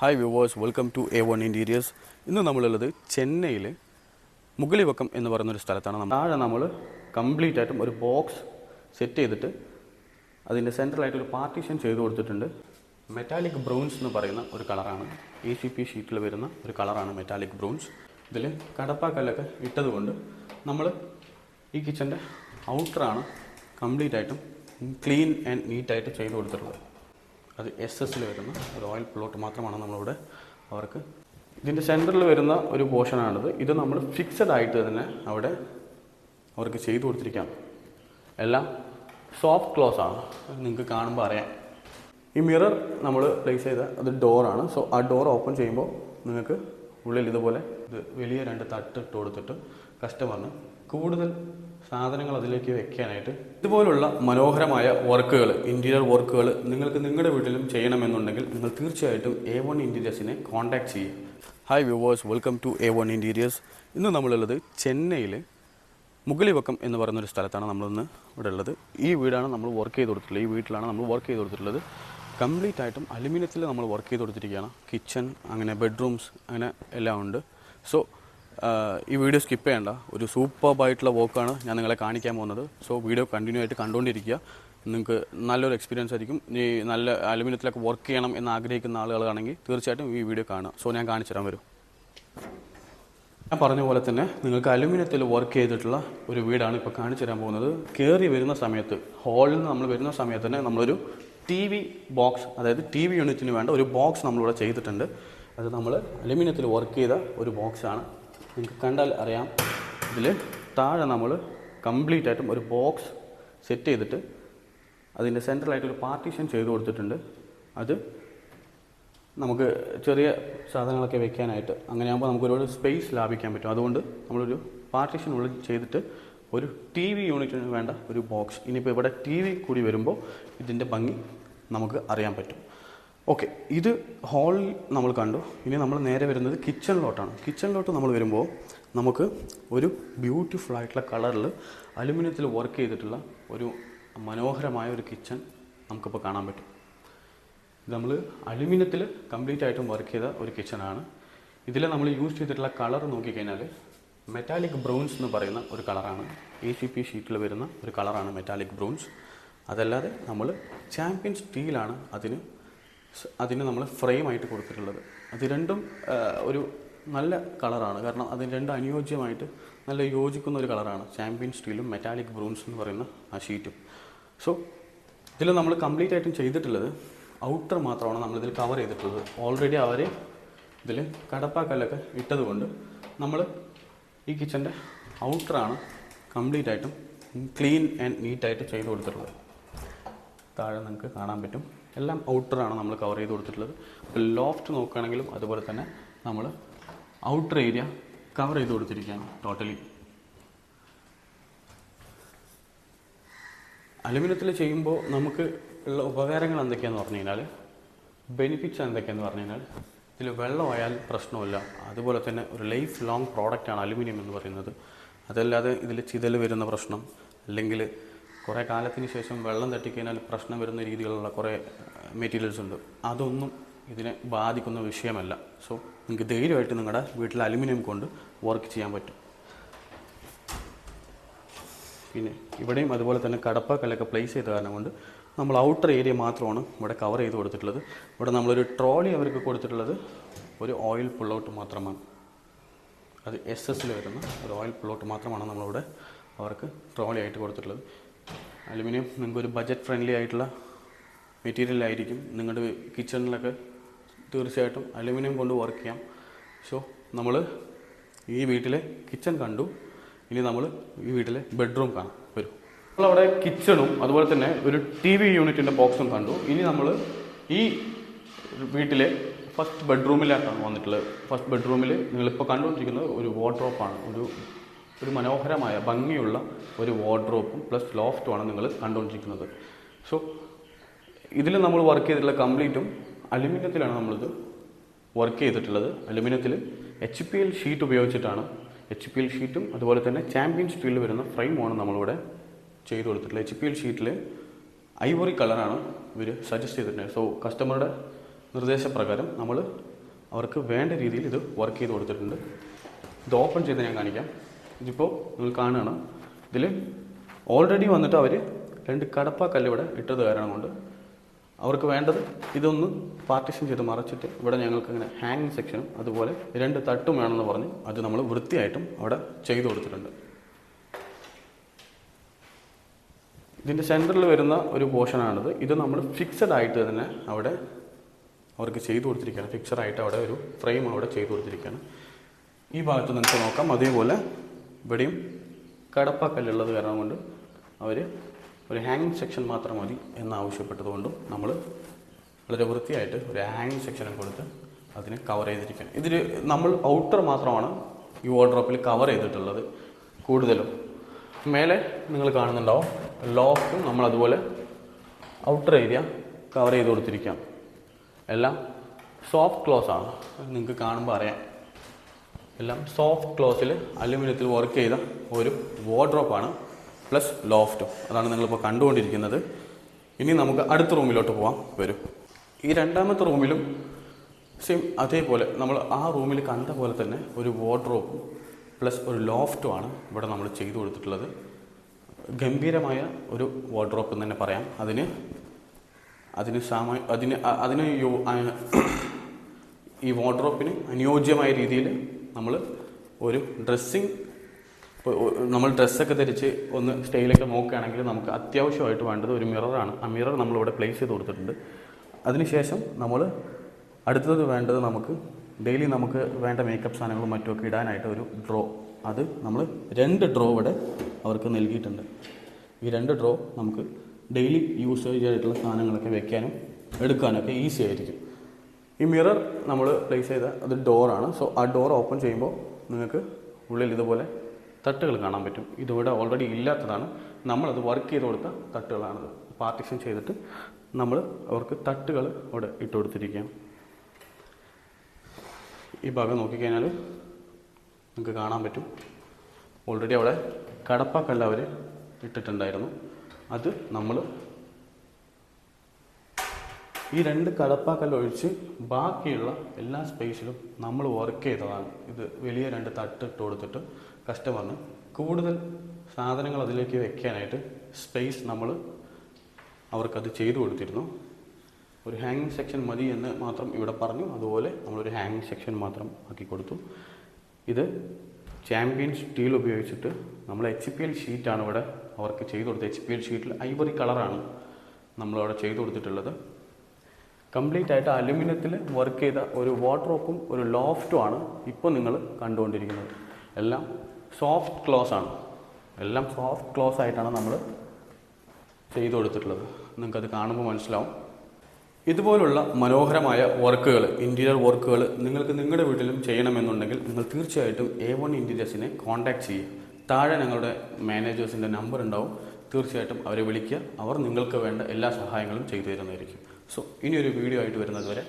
Hi viewers, welcome to A1 interiors. ഇന്ന് നമ്മളുള്ളത് ചെന്നൈയിൽ മുകളിവക്കം എന്ന് പറയുന്നൊരു സ്ഥലത്താണ്. താഴെ നമ്മൾ കംപ്ലീറ്റ് ആയിട്ടും ഒരു ബോക്സ് സെറ്റ് ചെയ്തിട്ട് അതിൻ്റെ സെൻട്രലായിട്ടൊരു പാർട്ടീഷൻ ചെയ്ത് കൊടുത്തിട്ടുണ്ട്. മെറ്റാലിക് ബ്രൗൺസ് എന്ന് പറയുന്ന ഒരു കളറാണ്, ACP ഷീറ്റിൽ വരുന്ന ഒരു കളറാണ് മെറ്റാലിക് ബ്രൗൺസ്. ഇതിൽ കടപ്പാക്കല്ലൊക്കെ ഇട്ടതുകൊണ്ട് നമ്മൾ ഈ കിച്ചൻ്റെ ഔട്ടറാണ് കംപ്ലീറ്റ് ആയിട്ടും ക്ലീൻ ആൻഡ് നീറ്റായിട്ട് ചെയ്ത് കൊടുത്തിട്ടുള്ളത്. അത് SS വരുന്ന ഒരു ഓയിൽ പ്ലോട്ട് മാത്രമാണ് നമ്മളിവിടെ അവർക്ക്. ഇതിൻ്റെ സെൻറ്ററിൽ വരുന്ന ഒരു പോർഷനാണിത്. ഇത് നമ്മൾ ഫിക്സഡ് ആയിട്ട് തന്നെ അവിടെ അവർക്ക് ചെയ്തു കൊടുത്തിരിക്കുകയാണ്. എല്ലാം സോഫ്റ്റ് ക്ലോസ് ആണ്, നിങ്ങൾക്ക് കാണുമ്പോൾ അറിയാം. ഈ മിറർ നമ്മൾ പ്ലേസ് ചെയ്ത അത് ഡോറാണ്. സോ ആ ഡോർ ഓപ്പൺ ചെയ്യുമ്പോൾ നിങ്ങൾക്ക് ഉള്ളിൽ ഇതുപോലെ ഇത് വലിയ 2 തട്ട് ഇട്ട് കൊടുത്തിട്ട് കസ്റ്റമറിന് കൂടുതൽ സാധനങ്ങൾ അതിലേക്ക് വെക്കാനായിട്ട് ഇതുപോലുള്ള മനോഹരമായ വർക്കുകൾ, ഇൻറ്റീരിയർ വർക്കുകൾ നിങ്ങൾക്ക് നിങ്ങളുടെ വീട്ടിലും ചെയ്യണമെന്നുണ്ടെങ്കിൽ നിങ്ങൾ തീർച്ചയായിട്ടും A1 ഇൻറ്റീരിയേഴ്സിനെ കോൺടാക്ട് ചെയ്യുക. Hi viewers, welcome to A1 interiors. ഇന്ന് നമ്മളുള്ളത് ചെന്നൈയിൽ മുകളിവക്കം എന്ന് പറയുന്നൊരു സ്ഥലത്താണ് നമ്മളിന്ന് ഇവിടെ ഉള്ളത്. ഈ വീടാണ് നമ്മൾ വർക്ക് ചെയ്ത് കൊടുത്തിട്ടുള്ളത്. ഈ വീട്ടിലാണ് നമ്മൾ വർക്ക് ചെയ്ത് കൊടുത്തിട്ടുള്ളത്. കംപ്ലീറ്റ് ആയിട്ടും അലുമിനിയത്തിൽ നമ്മൾ വർക്ക് ചെയ്ത് കൊടുത്തിരിക്കുകയാണ്. കിച്ചൺ, അങ്ങനെ ബെഡ്റൂംസ്, അങ്ങനെ എല്ലാം ഉണ്ട്. സോ ഈ വീഡിയോ സ്കിപ്പ് ചെയ്യേണ്ട, ഒരു സൂപ്പർബായിട്ടുള്ള വർക്കാണ് ഞാൻ നിങ്ങളെ കാണിക്കാൻ പോകുന്നത്. സോ വീഡിയോ കണ്ടിന്യൂ ആയിട്ട് കണ്ടുകൊണ്ടിരിക്കുക. നിങ്ങൾക്ക് നല്ലൊരു എക്സ്പീരിയൻസ് ആയിരിക്കും. ഈ നല്ല അലുമിനിയത്തിലൊക്കെ വർക്ക് ചെയ്യണം എന്ന് ആഗ്രഹിക്കുന്ന ആളുകളാണെങ്കിൽ തീർച്ചയായിട്ടും ഈ വീഡിയോ കാണുക. സോ ഞാൻ കാണിച്ചു തരാൻ വരും. ഞാൻ പറഞ്ഞ പോലെ തന്നെ നിങ്ങൾക്ക് അലുമിനിയത്തിൽ വർക്ക് ചെയ്തിട്ടുള്ള ഒരു വീടാണ് ഇപ്പോൾ കാണിച്ചു തരാൻ പോകുന്നത്. കയറി വരുന്ന സമയത്ത്, ഹാളിൽ നിന്ന് നമ്മൾ വരുന്ന സമയത്ത് തന്നെ നമ്മളൊരു TV ബോക്സ്, അതായത് TV യൂണിറ്റിന് വേണ്ട ഒരു ബോക്സ് നമ്മളിവിടെ ചെയ്തിട്ടുണ്ട്. അത് നമ്മൾ അലുമിനിയത്തിൽ വർക്ക് ചെയ്ത ഒരു ബോക്സാണ്. നിങ്ങൾക്ക് കണ്ടാൽ അറിയാം. ഇതിൽ താഴെ നമ്മൾ കംപ്ലീറ്റ് ആയിട്ടും ഒരു ബോക്സ് സെറ്റ് ചെയ്തിട്ട് അതിൻ്റെ സെൻട്രലായിട്ടൊരു പാർട്ടീഷൻ ചെയ്ത് കൊടുത്തിട്ടുണ്ട്. അത് നമുക്ക് ചെറിയ സാധനങ്ങളൊക്കെ വെക്കാനായിട്ട്, അങ്ങനെയാകുമ്പോൾ നമുക്ക് ഒരുപാട് സ്പേസ് ലാഭിക്കാൻ പറ്റും. അതുകൊണ്ട് നമ്മളൊരു പാർട്ടീഷനുള്ളിൽ ചെയ്തിട്ട് ഒരു TV യൂണിറ്റിന് വേണ്ട ഒരു ബോക്സ്. ഇനിയിപ്പോൾ ഇവിടെ TV കൂടി വരുമ്പോൾ ഇതിൻ്റെ ഭംഗി നമുക്ക് അറിയാൻ പറ്റും. ഓക്കെ, ഇത് ഹാളിൽ നമ്മൾ കണ്ടു. ഇനി നമ്മൾ നേരെ വരുന്നത് കിച്ചണിലോട്ടാണ്. കിച്ചണിലോട്ട് നമ്മൾ വരുമ്പോൾ നമുക്ക് ഒരു ബ്യൂട്ടിഫുൾ ആയിട്ടുള്ള കളറിൽ അലുമിനിയത്തിൽ വർക്ക് ചെയ്തിട്ടുള്ള ഒരു മനോഹരമായ ഒരു കിച്ചൺ നമുക്കിപ്പോൾ കാണാൻ പറ്റും. ഇത് നമ്മൾ അലുമിനിയത്തിൽ കംപ്ലീറ്റ് ആയിട്ടും വർക്ക് ചെയ്ത ഒരു കിച്ചണാണ്. ഇതിൽ നമ്മൾ യൂസ് ചെയ്തിട്ടുള്ള കളർ നോക്കിക്കഴിഞ്ഞാൽ മെറ്റാലിക് ബ്രൗൺസ് എന്ന് പറയുന്ന ഒരു കളറാണ്. ACP ഷീറ്റിൽ വരുന്ന ഒരു കളറാണ് മെറ്റാലിക് ബ്രൗൺസ്. അതല്ലാതെ നമ്മൾ ചാമ്പ്യൻ സ്റ്റീലാണ് അതിന് നമ്മൾ ഫ്രെയിമായിട്ട് കൊടുത്തിട്ടുള്ളത്. അത് രണ്ടും ഒരു നല്ല കളറാണ്, കാരണം അതിന് രണ്ടും അനുയോജ്യമായിട്ട് നല്ല യോജിക്കുന്ന ഒരു കളറാണ്. ചാമ്പ്യൻ സ്റ്റീലും മെറ്റാലിക് ബ്രൗൺസ് എന്ന് പറയുന്ന ആ ഷീറ്റും. സോ ഇതിൽ നമ്മൾ കംപ്ലീറ്റ് ആയിട്ടും ചെയ്തിട്ടുള്ളത് ഔട്ടർ മാത്രമാണ് നമ്മളിതിൽ കവർ ചെയ്തിട്ടുള്ളത്. ഓൾറെഡി അവർ ഇതിൽ കടപ്പാക്കല്ലൊക്കെ ഇട്ടതുകൊണ്ട് നമ്മൾ ഈ കിച്ചൻ്റെ ഔട്ടറാണ് കംപ്ലീറ്റ് ആയിട്ടും ക്ലീൻ ആൻഡ് നീറ്റായിട്ട് ചെയ്ത് കൊടുത്തിട്ടുള്ളത്. താഴെ നിങ്ങൾക്ക് കാണാൻ പറ്റും, എല്ലാം ഔട്ടറാണ് നമ്മൾ കവർ ചെയ്ത് കൊടുത്തിട്ടുള്ളത്. ഇപ്പോൾ ലോഫ്റ്റ് നോക്കുകയാണെങ്കിലും അതുപോലെ തന്നെ നമ്മൾ ഔട്ടർ ഏരിയ കവർ ചെയ്ത് കൊടുത്തിരിക്കുകയാണ് ടോട്ടലി. അലുമിനിയത്തിൽ ചെയ്യുമ്പോൾ നമുക്ക് ഉള്ള ഉപകാരങ്ങൾ എന്തൊക്കെയാണെന്ന് പറഞ്ഞു കഴിഞ്ഞാൽ, ബെനിഫിറ്റ്സ് എന്തൊക്കെയാണെന്ന് പറഞ്ഞു കഴിഞ്ഞാൽ, ഇതിൽ വെള്ളമായാൽ പ്രശ്നമില്ല. അതുപോലെ തന്നെ ഒരു ലൈഫ് ലോങ് പ്രോഡക്റ്റാണ് അലുമിനിയം എന്ന് പറയുന്നത്. അതല്ലാതെ ഇതിൽ ചിതൽ വരുന്ന പ്രശ്നം, അല്ലെങ്കിൽ കുറേ കാലത്തിന് ശേഷം വെള്ളം തട്ടിക്കഴിഞ്ഞാൽ പ്രശ്നം വരുന്ന രീതിയിലുള്ള കുറേ മെറ്റീരിയൽസ് ഉണ്ട്. അതൊന്നും ഇതിനെ ബാധിക്കുന്ന വിഷയമല്ല. സോ നിങ്ങൾക്ക് ധൈര്യമായിട്ട് നിങ്ങളുടെ വീട്ടിൽ അലുമിനിയം കൊണ്ട് വർക്ക് ചെയ്യാൻ പറ്റും. പിന്നെ ഇവിടെയും അതുപോലെ തന്നെ കടപ്പാക്കല്ലൊക്കെ പ്ലേസ് ചെയ്ത കാരണം കൊണ്ട് നമ്മൾ ഔട്ടർ ഏരിയ മാത്രമാണ് ഇവിടെ കവർ ചെയ്ത് കൊടുത്തിട്ടുള്ളത്. ഇവിടെ നമ്മളൊരു ട്രോളി അവർക്ക് കൊടുത്തിട്ടുള്ളത് ഒരു ഓയിൽ പുള്ളൗട്ട് മാത്രമാണ്. അത് SS വരുന്ന ഒരു ഓയിൽ പുള്ളൗട്ട് മാത്രമാണ് നമ്മളിവിടെ അവർക്ക് ട്രോളി ആയിട്ട് കൊടുത്തിട്ടുള്ളത്. അലുമിനിയം നിങ്ങൾക്കൊരു ബഡ്ജറ്റ് ഫ്രണ്ട്ലി ആയിട്ടുള്ള മെറ്റീരിയലായിരിക്കും. നിങ്ങളുടെ കിച്ചണിലൊക്കെ തീർച്ചയായിട്ടും അലുമിനിയം കൊണ്ട് വർക്ക് ചെയ്യാം. സോ നമ്മൾ ഈ വീട്ടിലെ കിച്ചൺ കണ്ടു. ഇനി നമ്മൾ ഈ വീട്ടിലെ ബെഡ്റൂം കാണാം വരും. നമ്മളവിടെ കിച്ചണും അതുപോലെ തന്നെ ഒരു TV യൂണിറ്റിൻ്റെ ബോക്സും കണ്ടു. ഇനി നമ്മൾ ഈ വീട്ടിലെ ഫസ്റ്റ് ബെഡ്റൂമിലേക്കാണ് വന്നിട്ടുള്ളത്. ഫസ്റ്റ് ബെഡ്റൂമിൽ നിങ്ങളിപ്പോൾ കണ്ടുകൊണ്ടിരിക്കുന്നത് ഒരു വാർഡ്രോപ്പാണ്. ഒരു മനോഹരമായ ഭംഗിയുള്ള ഒരു വാർഡ്രോപ്പും പ്ലസ് ലോഫ്റ്റുമാണ് നിങ്ങൾ കണ്ടുകൊണ്ടിരിക്കുന്നത്. സോ ഇതിൽ നമ്മൾ വർക്ക് ചെയ്തിട്ടുള്ള കംപ്ലീറ്റും അലുമിനിയത്തിലാണ് നമ്മളിത് വർക്ക് ചെയ്തിട്ടുള്ളത്. അലുമിനിയത്തിൽ HPL ഷീറ്റ് ഉപയോഗിച്ചിട്ടാണ്. HPL ഷീറ്റും അതുപോലെ തന്നെ ചാമ്പ്യൻ സ്റ്റീലിൽ വരുന്ന ഫ്രെയിമാണ് നമ്മളിവിടെ ചെയ്ത് കൊടുത്തിട്ടുള്ളത്. HPL ഷീറ്റിൽ ഐവറി കളറാണ് ഇവർ സജസ്റ്റ് ചെയ്തിട്ടുണ്ട്. സോ കസ്റ്റമറുടെ നിർദ്ദേശപ്രകാരം നമ്മൾ അവർക്ക് വേണ്ട രീതിയിൽ ഇത് വർക്ക് ചെയ്ത് കൊടുത്തിട്ടുണ്ട്. ഇത് ഓപ്പൺ ചെയ്ത് ഞാൻ കാണിക്കാം. ഇതിപ്പോൾ നിങ്ങൾ കാണുകയാണ്. ഇതിൽ ഓൾറെഡി വന്നിട്ട് അവർ 2 കടപ്പാക്കല്ല് ഇവിടെ ഇട്ടത് കാരണം കൊണ്ട് അവർക്ക് വേണ്ടത് ഇതൊന്ന് പാർട്ടീഷൻ ചെയ്ത് മറച്ചിട്ട് ഇവിടെ ഞങ്ങൾക്ക് ഇങ്ങനെ ഹാങ്ങിങ് സെക്ഷനും അതുപോലെ 2 തട്ടും വേണമെന്ന് പറഞ്ഞ് അത് നമ്മൾ വൃത്തിയായിട്ടും അവിടെ ചെയ്തു കൊടുത്തിട്ടുണ്ട്. ഇതിൻ്റെ സെൻറ്ററിൽ വരുന്ന ഒരു പോർഷനാണിത്. ഇത് നമ്മൾ ഫിക്സഡ് ആയിട്ട് തന്നെ അവിടെ അവർക്ക് ചെയ്തു കൊടുത്തിരിക്കുകയാണ്. ഫിക്സഡ് ആയിട്ട് അവിടെ ഒരു ഫ്രെയിം അവിടെ ചെയ്തു കൊടുത്തിരിക്കുകയാണ്. ഈ ഭാഗത്ത് നിങ്ങൾക്ക് നോക്കാം. അതേപോലെ ഇവിടെയും കടപ്പാക്കല്ലുള്ളത് കാരണം കൊണ്ട് അവർ ഒരു ഹാങ്ങിങ് സെക്ഷൻ മാത്രം മതി എന്നാവശ്യപ്പെട്ടതുകൊണ്ടും നമ്മൾ വളരെ വൃത്തിയായിട്ട് ഒരു ഹാങ്ങിങ് സെക്ഷനും കൊടുത്ത് അതിനെ കവർ ചെയ്തിരിക്കുകയാണ്. ഇതിൽ നമ്മൾ ഔട്ടർ മാത്രമാണ് ഈ വാർഡ്രോപ്പിൽ കവർ ചെയ്തിട്ടുള്ളത്. കൂടുതലും മേലെ നിങ്ങൾ കാണുന്നുണ്ടാവും ലോഫ്റ്റും നമ്മൾ അതുപോലെ ഔട്ടർ ഏരിയ കവർ ചെയ്ത് കൊടുത്തിരിക്കുകയാണ്. എല്ലാം സോഫ്റ്റ് ക്ലോസ് ആണ്. നിങ്ങൾക്ക് കാണുമ്പോൾ അറിയാം. എല്ലാം സോഫ്റ്റ് ക്ലോസിൽ അലുമിനിയത്തിൽ വർക്ക് ചെയ്ത ഒരു വാർഡ്രോപ്പാണ് പ്ലസ് ലോഫ്റ്റും. അതാണ് നിങ്ങളിപ്പോൾ കണ്ടുകൊണ്ടിരിക്കുന്നത്. ഇനി നമുക്ക് അടുത്ത റൂമിലോട്ട് പോകാം. വരും. ഈ രണ്ടാമത്തെ റൂമിലും സെയിം അതേപോലെ നമ്മൾ ആ റൂമിൽ കണ്ട പോലെ തന്നെ ഒരു വാർഡ്രോപ്പും പ്ലസ് ഒരു ലോഫ്റ്റുമാണ് ഇവിടെ നമ്മൾ ചെയ്തു കൊടുത്തിട്ടുള്ളത്. ഗംഭീരമായ ഒരു വാർഡ്രോപ്പ് എന്ന് തന്നെ പറയാം. അതിന് ഈ വാർഡ്രോപ്പിന് അനുയോജ്യമായ രീതിയിൽ നമ്മൾ ഒരു നമ്മൾ ഡ്രസ്സൊക്കെ ധരിച്ച് ഒന്ന് സ്റ്റൈലൊക്കെ നോക്കുകയാണെങ്കിൽ നമുക്ക് അത്യാവശ്യമായിട്ട് വേണ്ടത് ഒരു മിററാണ്. ആ മിറർ നമ്മളിവിടെ പ്ലേസ് ചെയ്ത് കൊടുത്തിട്ടുണ്ട്. അതിനുശേഷം നമ്മൾ അടുത്തത് വേണ്ടത് നമുക്ക് ഡെയിലി നമുക്ക് വേണ്ട മേക്കപ്പ് സാധനങ്ങളും മറ്റുമൊക്കെ ഇടാനായിട്ട് ഒരു ഡ്രോ. അത് നമ്മൾ 2 ഡ്രോ ഇവിടെ അവർക്ക് നൽകിയിട്ടുണ്ട്. ഈ 2 ഡ്രോ നമുക്ക് ഡെയിലി യൂസേജ് ആയിട്ടുള്ള സാധനങ്ങളൊക്കെ വെക്കാനും എടുക്കാനൊക്കെ ഈസി ആയിരിക്കും. ഈ മിറർ നമ്മൾ പ്ലേസ് ചെയ്ത അത് ഡോറാണ്. സോ ആ ഡോർ ഓപ്പൺ ചെയ്യുമ്പോൾ നിങ്ങൾക്ക് ഉള്ളിൽ ഇതുപോലെ തട്ടുകൾ കാണാൻ പറ്റും. ഇതിവിടെ ഓൾറെഡി ഇല്ലാത്തതാണ്. നമ്മളത് വർക്ക് ചെയ്ത് കൊടുത്ത തട്ടുകളാണത്. പാർട്ടീഷൻ ചെയ്തിട്ട് നമ്മൾ അവർക്ക് തട്ടുകൾ അവിടെ ഇട്ട് കൊടുത്തിരിക്കുകയാണ്. ഈ ഭാഗം നോക്കിക്കഴിഞ്ഞാൽ നിങ്ങൾക്ക് കാണാൻ പറ്റും. ഓൾറെഡി അവിടെ കടപ്പാക്കല്ല അവർ ഇട്ടിട്ടുണ്ടായിരുന്നു. അത് നമ്മൾ ഈ 2 കടപ്പാക്കല്ല് ഒഴിച്ച് ബാക്കിയുള്ള എല്ലാ സ്പേസിലും നമ്മൾ വർക്ക് ചെയ്തതാണ്. ഇത് വലിയ 2 തട്ട് ഇട്ട് കൊടുത്തിട്ട് കസ്റ്റമറിന് കൂടുതൽ സാധനങ്ങൾ അതിലേക്ക് വെക്കാനായിട്ട് സ്പേസ് നമ്മൾ അവർക്കത് ചെയ്തു കൊടുത്തിരുന്നു. ഒരു ഹാങ്ങിങ് സെക്ഷൻ മതി എന്ന് മാത്രം ഇവിടെ പറഞ്ഞു. അതുപോലെ നമ്മളൊരു ഹാങ്ങിങ് സെക്ഷൻ മാത്രം ആക്കി കൊടുത്തു. ഇത് ചാമ്പ്യൻ സ്റ്റീൽ ഉപയോഗിച്ചിട്ട് നമ്മൾ HPL ഷീറ്റാണ് ഇവിടെ അവർക്ക് ചെയ്തു കൊടുത്തത്. HPL ഷീറ്റിൽ ഐവറി കളറാണ് നമ്മളവിടെ ചെയ്തു കൊടുത്തിട്ടുള്ളത്. കംപ്ലീറ്റ് ആയിട്ട് അലുമിനിയത്തിൽ വർക്ക് ചെയ്ത ഒരു വാർഡ്രോപ്പും ഒരു ലോഫ്റ്റുമാണ് ഇപ്പോൾ നിങ്ങൾ കണ്ടുകൊണ്ടിരിക്കുന്നത്. എല്ലാം സോഫ്റ്റ് ക്ലോസ് ആണ്. എല്ലാം സോഫ്റ്റ് ക്ലോസ് ആയിട്ടാണ് നമ്മൾ ചെയ്തു കൊടുത്തിട്ടുള്ളത്. നിങ്ങൾക്കത് കാണുമ്പോൾ മനസ്സിലാവും. ഇതുപോലുള്ള മനോഹരമായ വർക്കുകൾ, ഇൻറ്റീരിയർ വർക്കുകൾ നിങ്ങൾക്ക് നിങ്ങളുടെ വീട്ടിലും ചെയ്യണമെന്നുണ്ടെങ്കിൽ നിങ്ങൾ തീർച്ചയായിട്ടും A1 ഇൻറ്റീരിയേഴ്സിനെ കോൺടാക്ട് ചെയ്യുക. താഴെ ഞങ്ങളുടെ മാനേജേഴ്സിൻ്റെ നമ്പർ ഉണ്ടാവും. തീർച്ചയായിട്ടും അവരെ വിളിക്കുക. അവർ നിങ്ങൾക്ക് വേണ്ട എല്ലാ സഹായങ്ങളും ചെയ്തു തരുന്നതായിരിക്കും. സോ ഇനിയൊരു വീഡിയോ ആയിട്ട് വരുന്നത് വരെ